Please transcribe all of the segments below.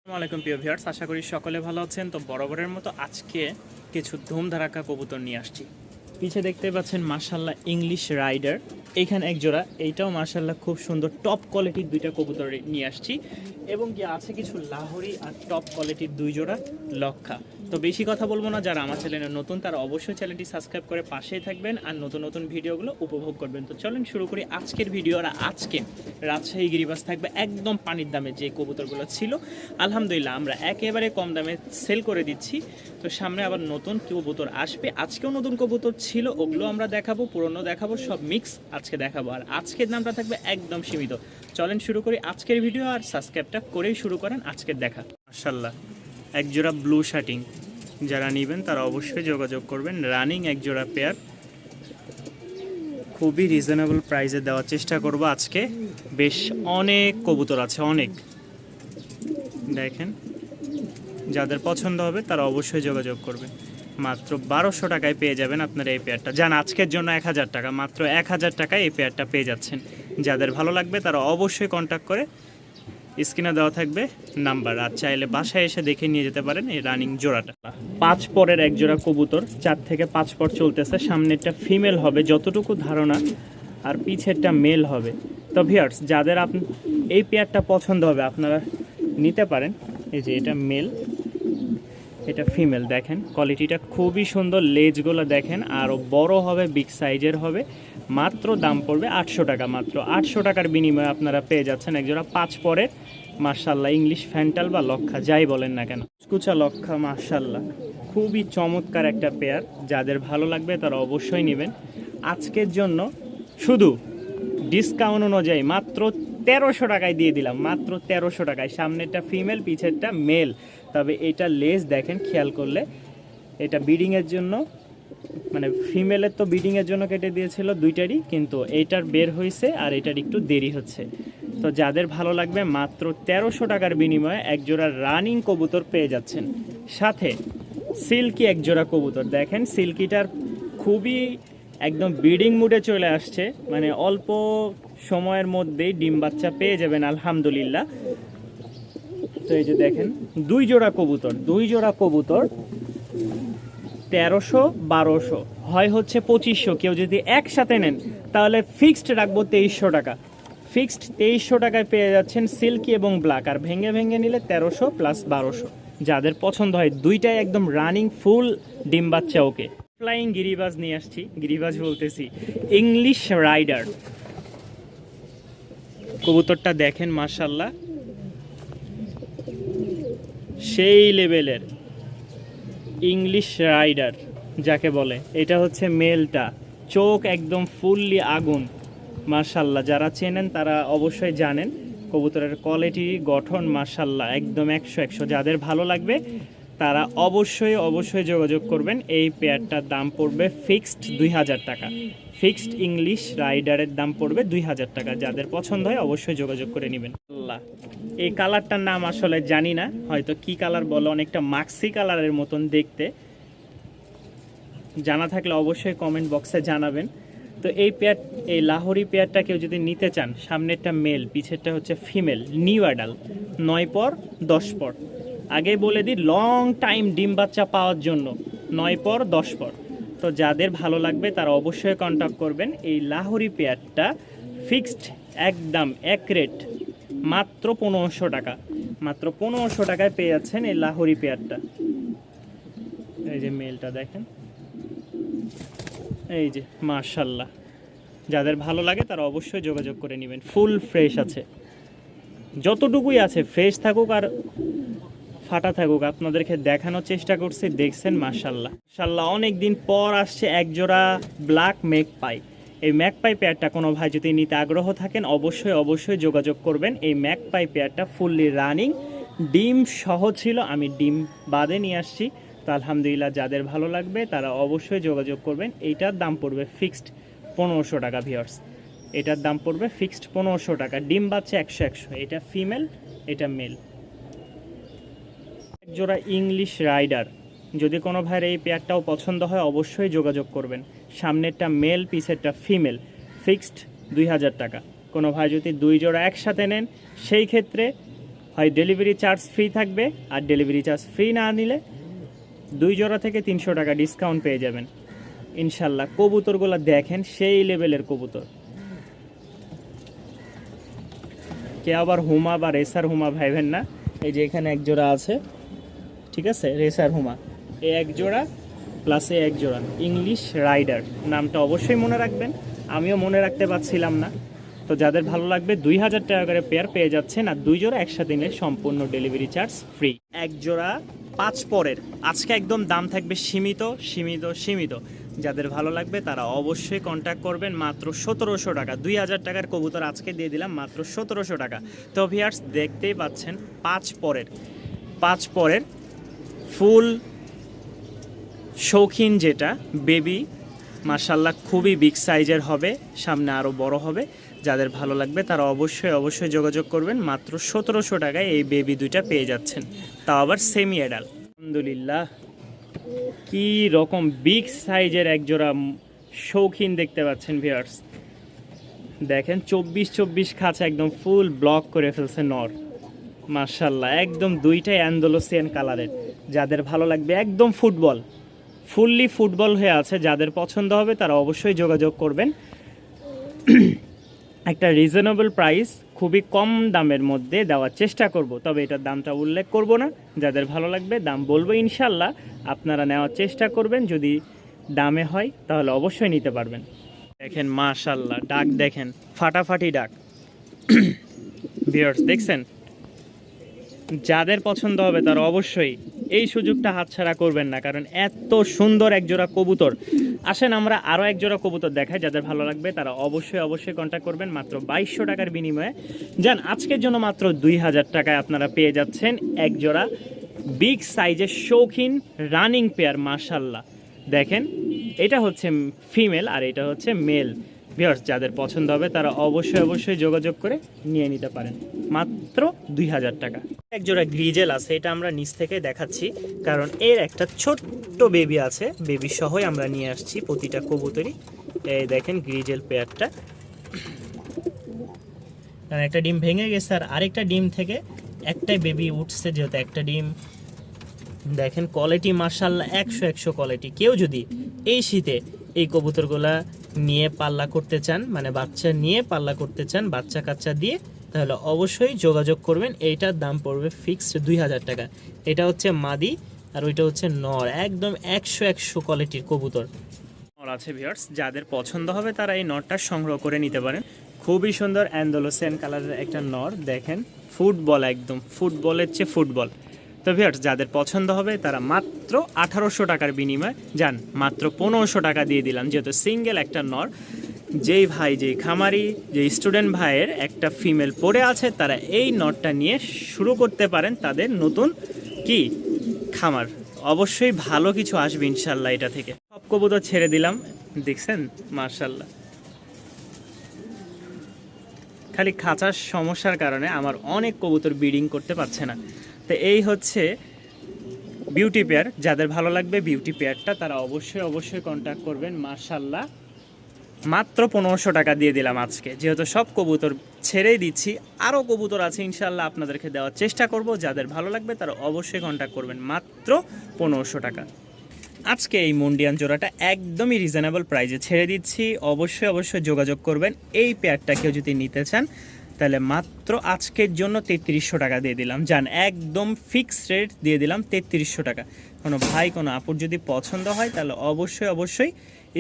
আসসালামু আলাইকুম প্রিয় ভিউয়ার্স, আশা করি সকলে ভালো আছেন। তো বরাবরের মতো আজকে কিছু ধুমধারাক্কা কবুতর নিয়ে আসছি। পিছে দেখতে পাচ্ছেন মাশাআল্লাহ ইংলিশ রাইডার, এখানে এক জোড়া, এইটাও মাশাআল্লাহ খুব সুন্দর টপ কোয়ালিটির দুইটা কবুতর নিয়ে আসছি। এবং কি আছে কিছু লাহোরি আর টপ কোয়ালিটির দুই জোড়া লক্ষা। তো বেশি কথা বলবো না, যারা আমার চ্যানেলে নতুন তারা অবশ্যই চ্যানেলটি সাবস্ক্রাইব করে পাশেই থাকবেন আর নতুন নতুন ভিডিওগুলো উপভোগ করবেন। তো চলেন শুরু করি আজকের ভিডিও। আর আজকে রাজশাহী গিরিবাজ থাকবে একদম পানির দামে। যে কবুতরগুলো ছিল আলহামদুলিল্লাহ আমরা একেবারে কম দামে সেল করে দিচ্ছি। তো সামনে আবার নতুন কবুতর আসবে, আজকেও নতুন কবুতর ছিল, ওগুলো আমরা দেখাবো, পুরনো দেখাবো, সব মিক্স আজকে দেখাবো। আর আজকের দামটা থাকবে একদম সীমিত। চলেন শুরু করি আজকের ভিডিও, আর সাবস্ক্রাইবটা করেই শুরু করেন আজকের দেখা। মাশাআল্লাহ একজোড়া ব্লু শার্টিং, যারা নেবেন তারা অবশ্যই যোগাযোগ করবেন। রানিং একজোড়া পেয়ার, খুবই রিজনেবল প্রাইসে দেওয়ার চেষ্টা করব আজকে। বেশ অনেক কবুতর আছে, অনেক। দেখেন, যাদের পছন্দ হবে তারা অবশ্যই যোগাযোগ করবেন। মাত্র 1200 টাকায় পেয়ে যাবেন আপনারা এই পেয়ারটা। যান আজকের জন্য 1000 টাকা, মাত্র 1000 টাকায় এই পেয়ারটা পেয়ে যাচ্ছেন। যাদের ভালো লাগবে তারা অবশ্যই কন্ট্যাক্ট করে, স্ক্রিনে দেওয়া থাকবে নাম্বার, আর চাইলে বাসায় এসে দেখে নিয়ে যেতে পারেন এই রানিং জোড়াটা। 5 পরের এক জোড়া কবুতর, 4 থেকে 5 পর চলতেছে। সামনেরটা ফিমেল হবে যতটুকু ধারণা, আর পিছেরটা মেল হবে। তো ভিউয়ার্স, যাদের এই পেয়ারটা পছন্দ হবে আপনারা নিতে পারেন। এই যে এটা মেল, এটা ফিমেল। দেখেন কোয়ালিটিটা খুবই সুন্দর, লেজগুলো দেখেন, আরও বড় হবে, বিগ সাইজের হবে। মাত্র দাম পড়বে 800 টাকা। মাত্র 800 টাকার বিনিময়ে আপনারা পেয়ে যাচ্ছেন একজোড়া 5 পরের মাশাআল্লাহ ইংলিশ ফ্যান্টাল বা লক্ষা, যাই বলেন না কেন, কুচা লক্ষা। মাশাআল্লাহ খুবই চমৎকার একটা পেয়ার, যাদের ভালো লাগবে তারা অবশ্যই নেবেন। আজকের জন্য শুধু ডিসকাউন্ট অনুযায়ী মাত্র 1300 টাকায় দিয়ে দিলাম, মাত্র 1300 টাকায়। সামনেরটা ফিমেল, পিছেরটা মেল। তবে এটা লেজ দেখেন খেয়াল করলে, এটা ব্রিডিংয়ের জন্য, মানে ফিমেলের তো ব্রিডিংয়ের জন্য কেটে দিয়েছিল দুইটারই, কিন্তু এইটার বের হয়েছে আর এটার একটু দেরি হচ্ছে। তো যাদের ভালো লাগবে মাত্র 1300 টাকার বিনিময়ে একজোড়া রানিং কবুতর পেয়ে যাচ্ছেন। সাথে সিল্কি একজোড়া কবুতর। দেখেন সিল্কিটার খুবই একদম ব্রিডিং মুডে চলে আসছে, মানে অল্প সময়ের মধ্যেই ডিম বাচ্চা পেয়ে যাবেন আলহামদুলিল্লাহ। তো এই যে দেখেন দুই জোড়া কবুতর, 1300 1200 হয় হচ্ছে 2500। কেউ যদি একসাথে নেন তাহলে ফিক্সড রাখবো 2300 টাকা। ফিক্সড 2300 টাকায় পেয়ে যাচ্ছেন সিল্কি এবং ব্ল্যাক। আর ভেঙে ভেঙে নিলে 1300 প্লাস 1200। যাদের পছন্দ হয়, দুইটাই একদম রানিং ফুল ডিম বাচ্চা। ওকে, ফ্লাইং গিরিবাজ নিয়ে আসছি, গিরিবাজ বলতেছি, ইংলিশ রাইডার কবুতরটা দেখেন মাশাআল্লাহ সেই লেভেলের ইংলিশ রাইডার যাকে বলে। এটা হচ্ছে মেলটা, চোখ একদম ফুললি আগুন মাশাআল্লাহ। যারা চেনেন তারা অবশ্যই জানেন কবুতরের কোয়ালিটি, গঠন মাশাআল্লাহ একদম 100-100। যাদের ভালো লাগবে তারা অবশ্যই যোগাযোগ করবেন। এই পেয়ারটার দাম পড়বে ফিক্সড 2000 টাকা। ফিক্সড ইংলিশ রাইডারের দাম পড়বে 2000 টাকা। যাদের পছন্দ হয় অবশ্যই যোগাযোগ করে নেবেন। আল্লাহ, এই কালারটার নাম আসলে জানি না, হয়তো কি কালার বলে, অনেকটা মাক্সি কালারের মতন দেখতে। জানা থাকলে অবশ্যই কমেন্ট বক্সে জানাবেন। তো এই লাহোরি পেয়ারটা কেউ যদি নিতে চান, সামনেরটা মেল, পিছেরটা হচ্ছে ফিমেল, নিউ অ্যাডাল, 9 পর 10 পর। আগে বলে দিই, লং টাইম ডিম বাচ্চা পাওয়ার জন্য 9 পর 10 পর। তো যাদের ভালো লাগবে তারা অবশ্যই কন্ট্যাক্ট করবেন। এই লাহোরি পেয়ারটা ফিক্সড একদম এক রেট, মাত্র 1500 টাকা। মাত্র 1500 টাকায় পেয়ে যাচ্ছেন এই লাহোরি পেয়ারটা। এই যে মেলটা দেখেন, এই যে মাশাআল্লাহ। যাদের ভালো লাগে তারা অবশ্যই যোগাযোগ করে নেবেন। ফুল ফ্রেশ আছে, যতটুকুই আছে ফ্রেশ থাকুক আর ফাটা থাকুক, আপনাদেরকে দেখানোর চেষ্টা করছি। দেখছেন মাশাআল্লাহ মাশাআল্লাহ। অনেক দিন পর আসছে একজোড়া ব্ল্যাক ম্যাকপাই। এই ম্যাকপাই পেয়ারটা কোনো ভাই যদি নিতে আগ্রহ থাকেন অবশ্যই যোগাযোগ করবেন। এই ম্যাকপাই পেয়ারটা ফুললি রানিং, ডিম সহ ছিল, আমি ডিম বাদে নিয়ে আসছি। তো আলহামদুলিল্লাহ, যাদের ভালো লাগবে তারা অবশ্যই যোগাযোগ করবেন। এইটার দাম পড়বে ফিক্সড 1500 টাকা ভিউয়ার্স। এটার দাম পড়বে ফিক্সড 1500 টাকা। ডিম বাচ্চা 100-100। এটা ফিমেল, এটা মেল। একজোড়া ইংলিশ রাইডার, যদি কোনো ভাইয়ের এই পেয়ারটাও পছন্দ হয় অবশ্যই যোগাযোগ করবেন। সামনেরটা মেল, পিছেরটা ফিমেল, ফিক্সড 2000 টাকা। কোনো ভাই যদি দুই জোড়া একসাথে নেন সেই ক্ষেত্রে হয় ডেলিভারি চার্জ ফ্রি থাকবে, আর ডেলিভারি চার্জ ফ্রি না নিলে 2 জোড়া থেকে 300 টাকা ডিসকাউন্ট পেয়ে যাবেন ইনশাল্লাহ। কবুতরগুলো দেখেন সেই লেভেলের কবুতর। কে আবার হুমা বা রেসার হুমা ভাইবেন না, এই যে এখানে এক জোড়া আছে, ঠিক আছে, রেসার হুমা, এই এক জোড়া প্লাস এই এক জোড়া ইংলিশ রাইডার। নামটা অবশ্যই মনে রাখবেন, আমিও মনে রাখতে পারছিলাম না। তো যাদের ভালো লাগবে 2000 টাকা করে পেয়ার পেয়ে যাচ্ছেন, আর 2 জোড়া একসাথে নিলে সম্পূর্ণ ডেলিভারি চার্জ ফ্রি। এক জোড়া 5 পরের আজকে একদম দাম থাকবে সীমিত সীমিত সীমিত। যাদের ভালো লাগবে তারা অবশ্যই কন্ট্যাক্ট করবেন। মাত্র 1700 টাকা, 2000 টাকার কবুতর আজকে দিয়ে দিলাম মাত্র 1700 টাকা। তো ভিউয়ার্স দেখতেই পাচ্ছেন 5 পরের ফুল শৌখিন যেটা বেবি, মাশাল্লাহ খুবই বিগ সাইজের হবে, সামনে আরও বড় হবে। যাদের ভালো লাগবে তারা অবশ্যই যোগাযোগ করবেন। মাত্র 1700 টাকায় এই বেবি দুইটা পেয়ে যাচ্ছেন, তাও আবার সেমি অ্যাডাল্ট। আলহামদুলিল্লাহ, কি রকম বিগ সাইজের এক জোড়া শৌখিন দেখতে পাচ্ছেন ভিউয়ার্স। দেখেন 24 খাঁচা একদম ফুল ব্লক করে ফেলছে নর, মাশাল্লাহ একদম দুইটাই অ্যান্ডালুসিয়ান কালারের। যাদের ভালো লাগবে একদম ফুললি ফুটবল হয়ে আছে, যাদের পছন্দ হবে তারা অবশ্যই যোগাযোগ করবেন। একটা রিজনেবল প্রাইস, খুবই কম দামের মধ্যে দেওয়ার চেষ্টা করব, তবে এটার দামটা উল্লেখ করব না। যাদের ভালো লাগবে দাম বলবো ইনশাল্লাহ, আপনারা নেওয়ার চেষ্টা করবেন। যদি দামে হয় তাহলে অবশ্যই নিতে পারবেন। দেখেন মাশাল্লাহ, ডাক দেখেন, ফাটাফাটি ডাক। ভিউয়ার্স দেখছেন, যাদের পছন্দ হবে তারা অবশ্যই এই সুযোগটা হাতছাড়া করবেন না, কারণ এত সুন্দর একজোড়া কবুতর। আসেন আমরা আরও একজোড়া কবুতর দেখাই, যাদের ভালো লাগবে তারা অবশ্যই কন্ট্যাক্ট করবেন। মাত্র 2200 টাকার বিনিময়ে যান আজকের জন্য মাত্র 2000 টাকায় আপনারা পেয়ে যাচ্ছেন একজোড়া বিগ সাইজের শৌখিন রানিং পেয়ার। মাশাল্লাহ দেখেন, এটা হচ্ছে ফিমেল আর এটা হচ্ছে মেল। ভিউয়ার্স যাদের পছন্দ হবে তারা অবশ্যই যোগাযোগ করে নিয়ে নিতে পারেন মাত্র 2000 টাকা। একজোড়া গ্রিজেল আছে, এটা আমরা নিচ থেকে দেখাচ্ছি কারণ এর একটা ছোট্ট বেবি আছে, বেবি সহই আমরা নিয়ে আসছি প্রতিটা কবুতরই। এই দেখেন গ্রিজেল পেয়ারটা, কারণ একটা ডিম ভেঙে গেছে আর আরেকটা ডিম থেকে একটাই বেবি উঠছে, যেহেতু একটা ডিম। দেখেন কোয়ালিটি মাশাল্লাহ 100 কোয়ালিটি। কেউ যদি এই শীতে এই কবুতরগুলা নিয়ে পাল্লা করতে চান, মানে বাচ্চা নিয়ে পাল্লা করতে চান বাচ্চা কাচ্চা দিয়ে, তাহলে অবশ্যই যোগাযোগ করবেন। এইটার দাম পড়বে ফিক্সড 2000 টাকা। এটা হচ্ছে মাদি আর ওইটা হচ্ছে নর, একদম 100 কোয়ালিটির কবুতর নর আছে। ভিউয়ার্স যাদের পছন্দ হবে তারা এই নরটা সংগ্রহ করে নিতে পারেন। খুবই সুন্দর অ্যান্ডালুসিয়ান কালারের একটা নর, দেখেন ফুটবল, একদম ফুটবলের চেয়ে ফুটবল। তো ভিউয়ার্স যাদের পছন্দ হবে তারা মাত্র 1800 টাকার বিনিময়ে যান মাত্র 1500 টাকা দিয়ে দিলাম, যেহেতু সিঙ্গেল একটা নর। যেই ভাই, যেই খামারি, যেই স্টুডেন্ট ভাইয়ের একটা ফিমেল পড়ে আছে, তারা এই নটটা নিয়ে শুরু করতে পারেন তাদের নতুন কি খামার। অবশ্যই ভালো কিছু আসবে ইনশাল্লাহ এটা থেকে। সব কবুতর ছেড়ে দিলাম, দেখছেন মাশাল্লাহ। খালি খাঁচার সমস্যার কারণে আমার অনেক কবুতর ব্রিডিং করতে পারছে না। তো এই হচ্ছে বিউটি পেয়ার। যাদের ভালো লাগবে বিউটি পেয়ারটা তারা অবশ্যই কন্ট্যাক্ট করবেন। মাশাল্লাহ মাত্র 1500 টাকা দিয়ে দিলাম আজকে, যেহেতু সব কবুতর ছেড়েই দিচ্ছি। আরও কবুতর আছে ইনশাল্লাহ আপনাদেরকে দেওয়ার চেষ্টা করব। যাদের ভালো লাগবে তারা অবশ্যই কন্ট্যাক্ট করবেন। মাত্র 1500 টাকা আজকে এই মুন্ডিয়ান জোড়াটা একদমই রিজনেবল প্রাইসে ছেড়ে দিচ্ছি। অবশ্যই যোগাযোগ করবেন। এই পেয়ারটা কেউ যদি নিতে চান তাহলে মাত্র আজকের জন্য 3300 টাকা দিয়ে দিলাম। যান একদম ফিক্সড রেট দিয়ে দিলাম 3300 টাকা। কোনো ভাই কোনো আপুর যদি পছন্দ হয় তাহলে অবশ্যই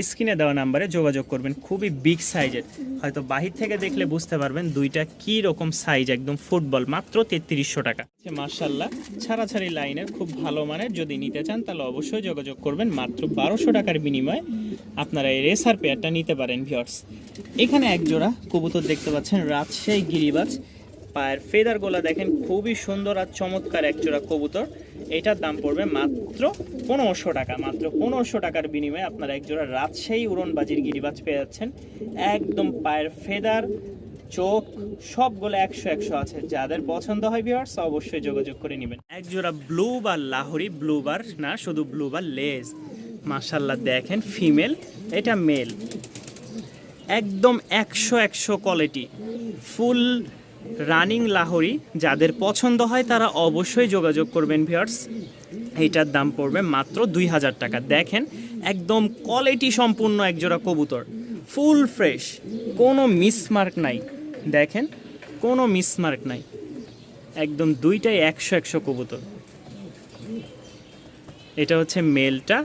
স্ক্রিনে দেওয়া নাম্বারে যোগাযোগ করবেন। খুবই বিগ সাইজের, হয়তো বাহির থেকে দেখলে বুঝতে পারবেন দুইটা কি রকম সাইজ, একদম ফুটবল। মাত্র 3300 টাকা। মাশাল্লাহ ছাড়াছাড়ি লাইনের খুব ভালো মানের, যদি নিতে চান তাহলে অবশ্যই যোগাযোগ করবেন। মাত্র 1200 টাকার বিনিময়ে আপনারা এই রেসার পেয়ারটা নিতে পারেন। ভিউয়ার্স এখানে এক জোড়া কবুতর দেখতে পাচ্ছেন, রাজশাহী গিরিবাজ। পায়ের ফেদার গোলা দেখেন, খুবই সুন্দর আর চমৎকার এক জোড়া কবুতর। এটার দাম পড়বে মাত্র 1500 টাকা। মাত্র 1500 টাকার বিনিময়ে আপনারা এক জোড়া রাজশাহী উড়নবাজির গিরিবাজ পেয়ে যাচ্ছেন। একদম পায়ের ফেদার, চোখ সবগুলো 100 আছে। যাদের পছন্দ হয় ভিউয়ার্স অবশ্যই যোগাযোগ করে নেবেন। এক জোড়া ব্লু বার লাহোরি, ব্লু বার না শুধু ব্লু বার লেজ। মাশাল্লাহ দেখেন ফিমেল, এটা মেল। একদম 100 কোয়ালিটি, ফুল রানিং লাহোরি যাদের পছন্দ হয় তারা অবশ্যই যোগাযোগ করবেন ভিউয়ার্স। এইটার দাম পড়বে মাত্র 2000 টাকা। দেখেন একদম কোয়ালিটি সম্পূর্ণ একজোড়া কবুতর, ফুল ফ্রেশ, কোনো মিসমার্ক নাই। দেখেন কোনো মিসমার্ক নাই, একদম দুইটাই 100 কবুতর। এটা হচ্ছে মেলটা,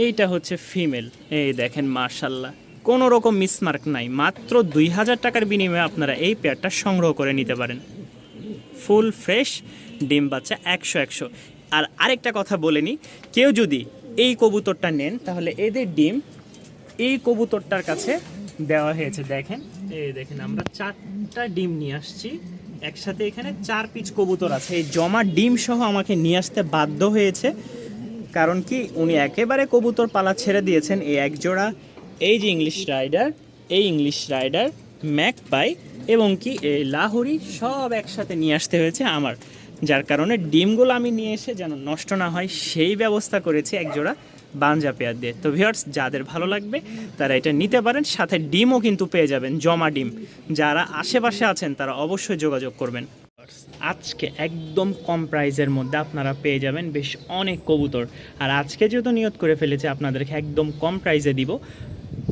এইটা হচ্ছে ফিমেল। এই দেখেন মাশাল্লাহ কোনো রকম মিসমার্ক নাই। মাত্র 2000 টাকার বিনিময়ে আপনারা এই পেয়ারটা সংগ্রহ করে নিতে পারেন। ফুল ফ্রেশ, ডিম বাচ্চা 100। আর আরেকটা কথা বলে নিই, কেউ যদি এই কবুতরটা নেন তাহলে এদের ডিম এই কবুতরটার কাছে দেওয়া হয়েছে। দেখেন এই দেখেন আমরা 4টা ডিম নিয়ে আসছি একসাথে, এখানে 4 পিস কবুতর আছে। এই জমা ডিম সহ আমাকে নিয়ে আসতে বাধ্য হয়েছে, কারণ কি উনি একেবারে কবুতর পালা ছেড়ে দিয়েছেন। এই এক জোড়া, এই যে ইংলিশ রাইডার, এই ইংলিশ রাইডার, ম্যাকপাই এবং কি এই লাহোরি সব একসাথে নিয়ে আসতে হয়েছে আমার, যার কারণে ডিমগুলো আমি নিয়ে এসে যেন নষ্ট না হয় সেই ব্যবস্থা করেছি একজোড়া বাঞ্জা পেয়ার দিয়ে। তো ভিউয়ার্স যাদের ভালো লাগবে তারা এটা নিতে পারেন, সাথে ডিমও কিন্তু পেয়ে যাবেন, জমা ডিম। যারা আশেপাশে আছেন তারা অবশ্যই যোগাযোগ করবেন। আজকে একদম কম প্রাইসের মধ্যে আপনারা পেয়ে যাবেন বেশ অনেক কবুতর। আর আজকে যেহেতু নিয়ত করে ফেলেছে আপনাদেরকে একদম কম প্রাইসে দিব,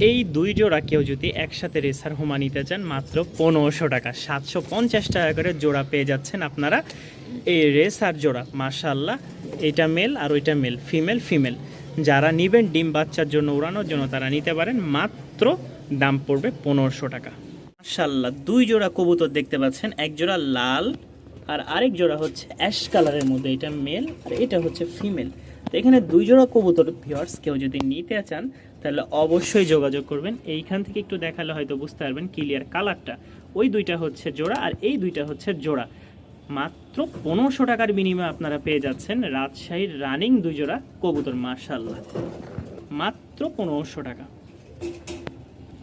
এই 2 জোড়া কেউ যদি একসাথে রেসার হোমা নিতে চান মাত্র 1500 টাকা, 750 টাকা করে জোড়া পেয়ে যাচ্ছেন আপনারা এই রেসার জোড়া। মাশাআল্লাহ, এটা মেল আর ওইটা মেল, ফিমেল ফিমেল। যারা নেবেন ডিম বাচ্চার জন্য, উড়ানোর জন্য, তারা নিতে পারেন। মাত্র দাম পড়বে 1500 টাকা। মাশাআল্লাহ 2 জোড়া কবুতর দেখতে পাচ্ছেন, এক জোড়া লাল আর আরেক জোড়া হচ্ছে অ্যাশ কালারের মধ্যে, এটা মেল আর এটা হচ্ছে ফিমেল। তো এখানে 2 জোড়া কবুতর ভিউয়ার্স কেউ যদি নিতে চান তাহলে অবশ্যই যোগাযোগ করবেন। এইখান থেকে একটু দেখালে হয়তো বুঝতে পারবেন ক্লিয়ার কালারটা। ওই 2টা হচ্ছে জোড়া আর এই 2টা হচ্ছে জোড়া। মাত্র 1500 টাকার বিনিময়ে আপনারা পেয়ে যাচ্ছেন রাজশাহীর রানিং 2 জোড়া কবুতর। মাশাআল্লাহ মাত্র 1500 টাকা।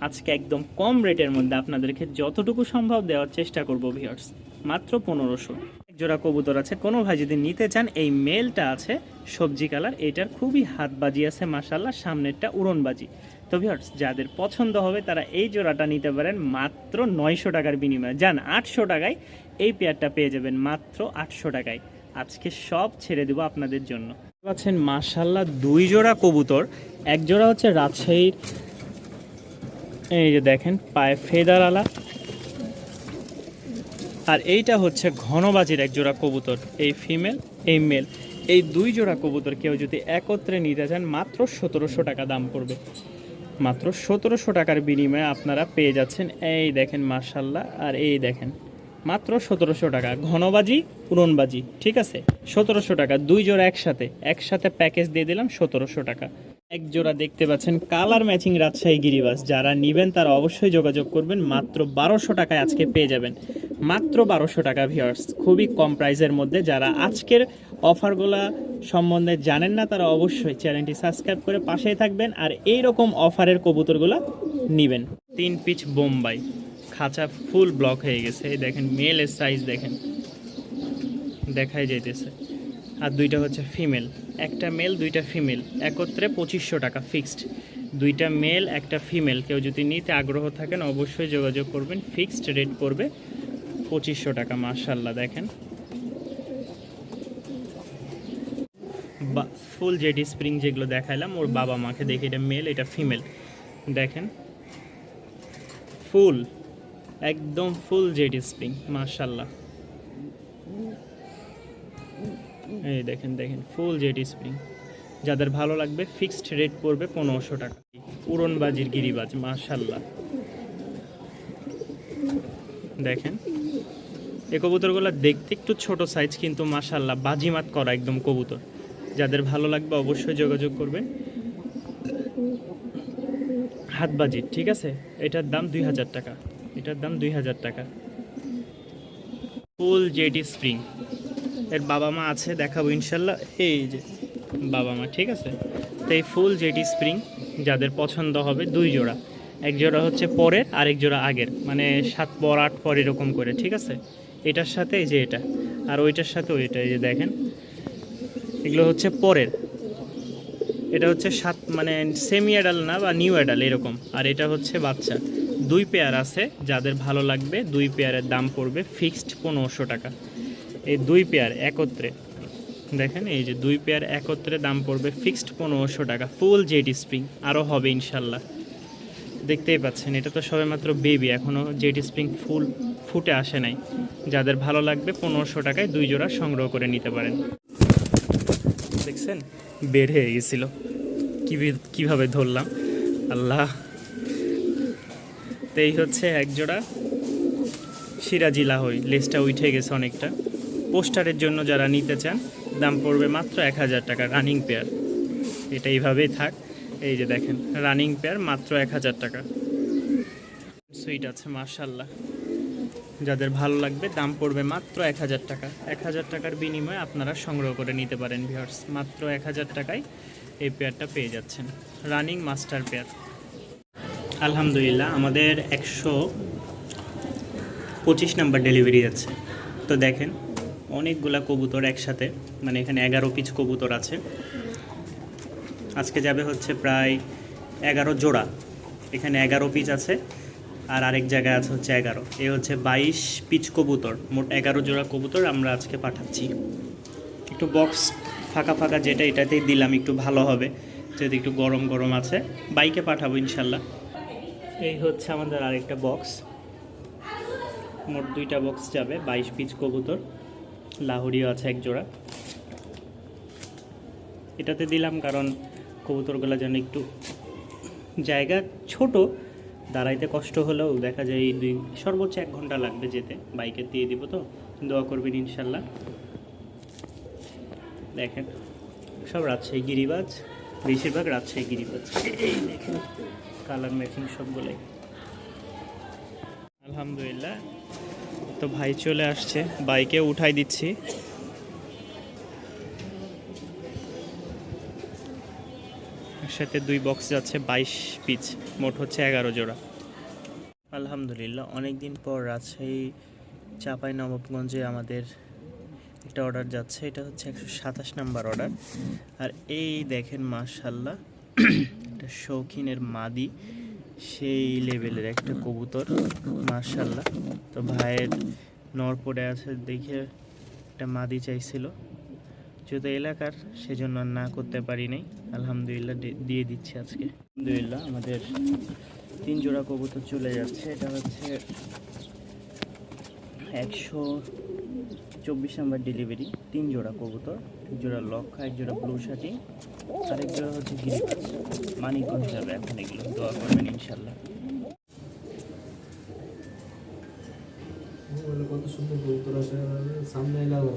আজকে একদম কম রেটের মধ্যে আপনাদেরকে যতটুকু সম্ভব দেওয়ার চেষ্টা করব ভিউয়ার্স, মাত্র 1500। এক জোড়া কবুতর আছে, কোনো ভাই যদি নিতে চান, এই মেলটা আছে সবজি কালার, এটার খুবই হাতবাজি আছে মাশাআল্লাহ, সামনেরটা উড়নবাজি। তো ভিউয়ার্স যাদের পছন্দ হবে তারা এই জোড়াটা নিতে পারেন মাত্র 900 টাকার বিনিময়ে। যান 800 টাকায় এই পেয়ারটা পেয়ে যাবেন, মাত্র 800 টাকায়। আজকে সব ছেড়ে দেবো আপনাদের জন্য। পাচ্ছেন মাশাআল্লাহ 2 জোড়া কবুতর, এক জোড়া হচ্ছে রাজশাহীর, এই যে দেখেন পায়ে ফেদার আলা, আর এইটা হচ্ছে ঘনবাজির এক জোড়া কবুতর, এই ফিমেল এই মেল। এই 2 জোড়া কবুতর কেউ যদি একত্রে নিতে চান মাত্র 1700 টাকা দাম পড়বে। মাত্র 1700 টাকার বিনিময়ে আপনারা পেয়ে যাচ্ছেন এই দেখেন মাশাআল্লাহ। আর এই দেখেন মাত্র 1700 টাকা, ঘনবাজি উড়নবাজি, ঠিক আছে 1700 টাকা। 2 জোড়া একসাথে প্যাকেজ দিয়ে দিলাম 1700 টাকা। এক জোড়া দেখতে পাচ্ছেন কালার ম্যাচিং রাজশাহী গিরিবাস, যারা নেবেন তারা অবশ্যই যোগাযোগ করবেন। মাত্র 1200 টাকায় আজকে পেয়ে যাবেন, মাত্র 1200 টাকা ভিউয়ার্স, খুবই কম প্রাইসের মধ্যে। যারা আজকের অফারগুলা সম্বন্ধে জানেন না তারা অবশ্যই চ্যানেলটি সাবস্ক্রাইব করে পাশেই থাকবেন আর এই রকম অফারের কবুতরগুলো নেবেন। 3 পিচ বোম্বাই, খাঁচা ফুল ব্লক হয়ে গেছে, এই দেখেন মেলের সাইজ দেখেন দেখাই যাইতেছে। আর 2টা হচ্ছে ফিমেল, একটা মেল 2টা ফিমেল, একত্রে 2500 টাকা ফিক্সড। 2টা মেল একটা ফিমেল, কেউ যদি নিতে আগ্রহ থাকেন অবশ্যই যোগাযোগ করবেন। ফিক্সড রেট পড়বে 2500 টাকা। মাশাআল্লাহ দেখেন ফুল জেডি স্প্রিং যেগুলো দেখাইলাম, ওর বাবা মাকে দেখে, এটা মেল এটা ফিমেল। দেখেন ফুল একদম ফুল জেডি স্প্রিং মাশাআল্লাহ। এই দেখেন ফুল জেডি স্প্রিং, যাদের ভালো লাগবে ফিক্সড রেট পড়বে 1500 টাকা। উড়নবাজির গিরিবাজ মাশাআল্লাহ দেখেন, এই কবুতরগুলো দেখতে একটু ছোট সাইজ কিন্তু মাশাআল্লাহ বাজিমাত করা একদম কবুতর। যাদের ভালো লাগবে অবশ্যই যোগাযোগ করবেন। হাতবাজি, ঠিক আছে, এটার দাম 2000 টাকা, এটার দাম 2000 টাকা। ফুল জেডি স্প্রিং, এর বাবা মা আছে দেখাবো ইনশাল্লাহ, এই যে বাবা মা, ঠিক আছে। তো এই ফুল জেডি স্প্রিং যাদের পছন্দ হবে 2 জোড়া, এক জোড়া হচ্ছে পরের আরেক জোড়া আগের, মানে 7 পর 8 পর এরকম করে, ঠিক আছে। এটার সাথে এই যে এটা আর ওইটার সাথে ওইটা, এই যে দেখেন এগুলো হচ্ছে পরের, এটা হচ্ছে 7 মানে সেমি অ্যাডাল না বা নিউ অ্যাডাল এরকম, আর এটা হচ্ছে বাচ্চা। 2 পেয়ার আছে, যাদের ভালো লাগবে 2 পেয়ারের দাম পড়বে ফিক্সড 1500 টাকা। এই 2 পেয়ার একত্রে দেখেন, এই যে 2 পেয়ার একত্রে দাম পড়বে ফিক্সড 1500 টাকা। ফুল জেড স্প্রিং, আরও হবে ইনশাল্লাহ। দেখতেই পাচ্ছেন এটা তো সবেমাত্র বেবি, এখনও জেড স্প্রিং ফুল ফুটে আসে নাই। যাদের ভালো লাগবে 1500 টাকায় 2 জোড়া সংগ্রহ করে নিতে পারেন। দেখছেন বের হয়ে গেছিল, কীভাবে ধরলাম আল্লাহ। তো এই হচ্ছে এক জোড়া সিরাজি লাহোরি, লেজটা উঠে গেছে অনেকটা। পোস্টারের জন্য যারা নিতে চান দাম পড়বে মাত্র 1000 টাকা রানিং পেয়ার। এটা এইভাবেই থাক, এই যে দেখেন রানিং পেয়ার মাত্র 1000 টাকা। সুইট আছে মাশাল্লাহ, যাদের ভালো লাগবে দাম পড়বে মাত্র 1000 টাকা। 1000 টাকার বিনিময়ে আপনারা সংগ্রহ করে নিতে পারেন ভিউয়ার্স। মাত্র 1000 টাকায় এই পেয়ারটা পেয়ে যাচ্ছেন, রানিং মাস্টার পেয়ার। আলহামদুলিল্লাহ আমাদের 125 নাম্বার ডেলিভারি যাচ্ছে। তো দেখেন অনেকগুলা কবুতর একসাথে, মানে এখানে 11 পিস কবুতর আছে। আজকে যাবে হচ্ছে প্রায় 11 জোড়া, এখানে 11 পিস আছে, আর আরেক জায়গায় আছে হচ্ছে 11। এই হচ্ছে 22 পিস কবুতর, মোট 11 জোড়া কবুতর আমরা আজকে পাঠাচ্ছি। একটু বক্স ফাঁকা ফাঁকা যেটা, এটাতেই দিলাম, একটু ভালো হবে যদি একটু গরম গরম আছে। বাইকে পাঠাবো ইনশাল্লাহ। এই হচ্ছে আমাদের আরেকটা বক্স, মোট 2টা বক্স যাবে 22 পিস কবুতর। লাহোরিও আছে এক জোড়া, এটাতে দিলাম কারণ কবুতরগুলো যেন একটু, জায়গা ছোট, দাঁড়াইতে কষ্ট হলেও দেখা যায় এই সর্বোচ্চ 1 ঘন্টা লাগবে যেতে। বাইকে দিয়ে দিব, তো দোয়া করবেন ইনশাল্লাহ। দেখেন সব রাজশাহী গিরিবাজ, বেশিরভাগ রাজশাহী গিরিবাজ। এই দেখেন কালার ম্যাচিং সবগুলোই। আলহামদুলিল্লাহ, তো ভাই চলে আসছে, বাইকে উঠাই দিচ্ছি। একসাথে 2 বক্স যাচ্ছে 22 পিস, মোট হচ্ছে 11 জোড়া। আলহামদুলিল্লাহ অনেক দিন পর রাজশাহী চাঁপাইনবাবগঞ্জে আমাদের একটা অর্ডার যাচ্ছে। এটা হচ্ছে 127 নাম্বার অর্ডার। আর এই দেখেন মাশাল্লাহ এটা শৌখিনের মাদি, সেই লেভেলের একটা কবুতর মাশাল্লাহ। তো ভাইয়ের নর পড়ে আছে দেখে একটা মাদি চাইছিল, যেহেতু এলাকার সেজন্য আর না করতে পারি নাই। আলহামদুলিল্লাহ দিয়ে দিচ্ছি আজকে। আলহামদুলিল্লাহ আমাদের 3 জোড়া কবুতর চলে যাচ্ছে। এটা হচ্ছে 124 নাম্বার ডেলিভারি, 3 জোড়া কবুতর, এক জোড়া লক্ষা, এক জোড়া ব্লু শার্টি, আরেক জোড়া হচ্ছে গিরিবাজ। মানিকগঞ্জ যাবে এখন, এগুলো দোয়া করবেন ইনশাল্লাহ। কত সুন্দর কবুতর আছে সামনে লাগা